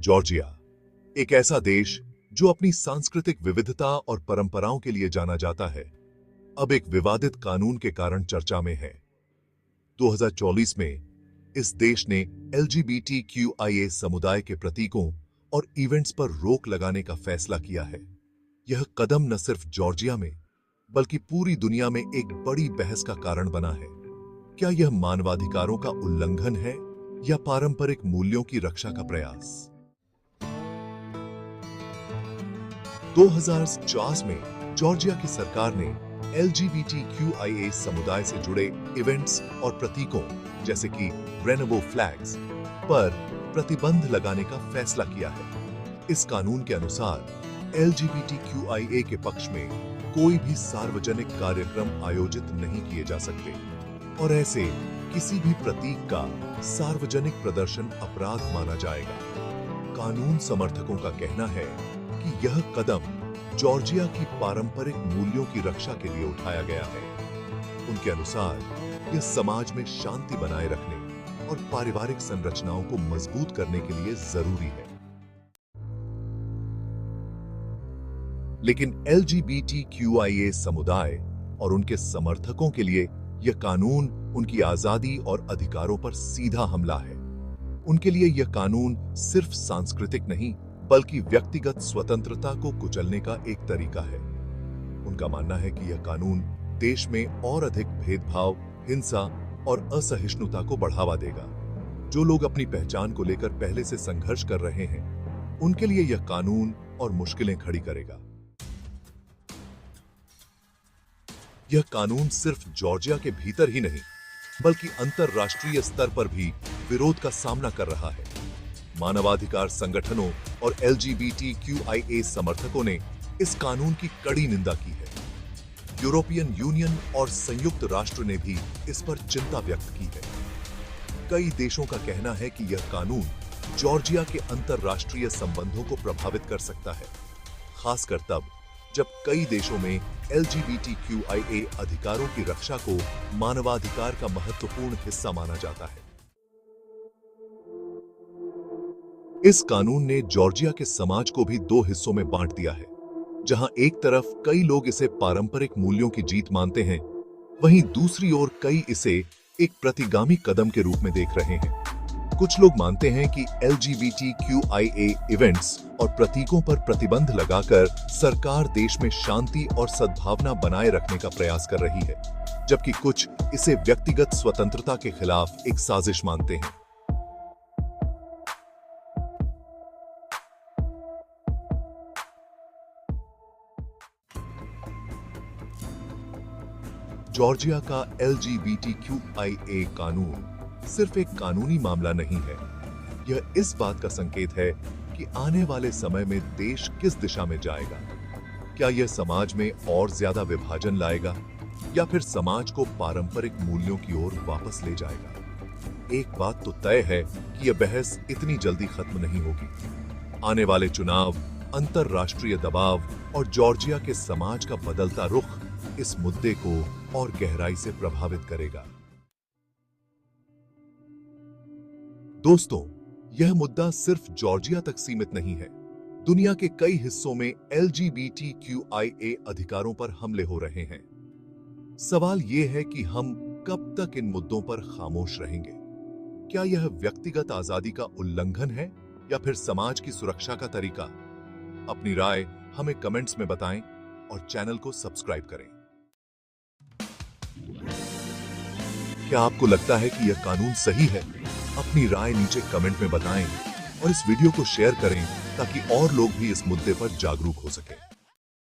Georgia, एक ऐसा देश जो अपनी सांस्कृतिक विविधता और परंपराओं के लिए जाना जाता है, अब एक विवादित कानून के कारण चर्चा में है। 2024 में इस देश ने LGBTQIA समुदाय के प्रतीकों और इवेंट्स पर रोक लगाने का फैसला किया है। यह कदम न सिर्फ जॉर्जिया में बल्कि पूरी दुनिया में एक बड़ी बहस का कारण बना है। क्या यह मानवाधिकारों का उल्लंघन है या पारंपरिक मूल्यों की रक्षा का प्रयास? 2004 में जॉर्जिया की सरकार ने LGBTQIA समुदाय से जुड़े इवेंट्स और प्रतीकों जैसे कि रेनबो फ्लैग्स पर प्रतिबंध लगाने का फैसला किया है। इस कानून के अनुसार LGBTQIA के पक्ष में कोई भी सार्वजनिक कार्यक्रम आयोजित नहीं किए जा सकते और ऐसे किसी भी प्रतीक का सार्वजनिक प्रदर्शन अपराध माना जाएगा। कानून समर्थकों का कहना है कि यह कदम जॉर्जिया की पारंपरिक मूल्यों की रक्षा के लिए उठाया गया है। उनके अनुसार यह समाज में शांति बनाए रखने और पारिवारिक संरचनाओं को मजबूत करने के लिए जरूरी है। लेकिन LGBTQIA समुदाय और उनके समर्थकों के लिए यह कानून उनकी आजादी और अधिकारों पर सीधा हमला है। उनके लिए यह कानून सिर्फ सांस्कृतिक नहीं बल्कि व्यक्तिगत स्वतंत्रता को कुचलने का एक तरीका है। उनका मानना है कि यह कानून देश में और अधिक भेदभाव, हिंसा और असहिष्णुता को बढ़ावा देगा। जो लोग अपनी पहचान को लेकर पहले से संघर्ष कर रहे हैं, उनके लिए यह कानून और मुश्किलें खड़ी करेगा। यह कानून सिर्फ जॉर्जिया के भीतर ही नहीं बल्कि अंतरराष्ट्रीय स्तर पर भी विरोध का सामना कर रहा है। मानवाधिकार संगठनों और LGBTQIA समर्थकों ने इस कानून की कड़ी निंदा की है। यूरोपियन यूनियन और संयुक्त राष्ट्र ने भी इस पर चिंता व्यक्त की है। कई देशों का कहना है कि यह कानून जॉर्जिया के अंतरराष्ट्रीय संबंधों को प्रभावित कर सकता है, खासकर तब जब कई देशों में LGBTQIA अधिकारों की रक्षा को मानवाधिकार का महत्वपूर्ण हिस्सा माना जाता है। इस कानून ने जॉर्जिया के समाज को भी दो हिस्सों में बांट दिया है। जहां एक तरफ कई लोग इसे पारंपरिक मूल्यों की जीत मानते हैं, वहीं दूसरी ओर कई इसे एक प्रतिगामी कदम के रूप में देख रहे हैं। कुछ लोग मानते हैं कि LGBTQIA इवेंट्स और प्रतीकों पर प्रतिबंध लगाकर सरकार देश में शांति और सद्भावना बनाए रखने का प्रयास कर रही है, जबकि कुछ इसे व्यक्तिगत स्वतंत्रता के खिलाफ एक साजिश मानते हैं। जॉर्जिया का LGBTQIA कानून सिर्फ एक कानूनी मामला नहीं है, यह इस बात का संकेत है कि आने वाले समय में देश किस दिशा में जाएगा। क्या यह समाज में और ज्यादा विभाजन लाएगा या फिर समाज को पारंपरिक मूल्यों की ओर वापस ले जाएगा? एक बात तो तय है कि यह बहस इतनी जल्दी खत्म नहीं होगी। आने वाले चुनाव, अंतरराष्ट्रीय दबाव और जॉर्जिया के समाज का बदलता रुख इस मुद्दे को और गहराई से प्रभावित करेगा। दोस्तों, यह मुद्दा सिर्फ जॉर्जिया तक सीमित नहीं है। दुनिया के कई हिस्सों में LGBTQIA अधिकारों पर हमले हो रहे हैं। सवाल यह है कि हम कब तक इन मुद्दों पर खामोश रहेंगे? क्या यह व्यक्तिगत आजादी का उल्लंघन है या फिर समाज की सुरक्षा का तरीका? अपनी राय हमें कमेंट्स में बताएं और चैनल को सब्सक्राइब करें। क्या आपको लगता है कि यह कानून सही है? अपनी राय नीचे कमेंट में बताएं और इस वीडियो को शेयर करें ताकि और लोग भी इस मुद्दे पर जागरूक हो सकें।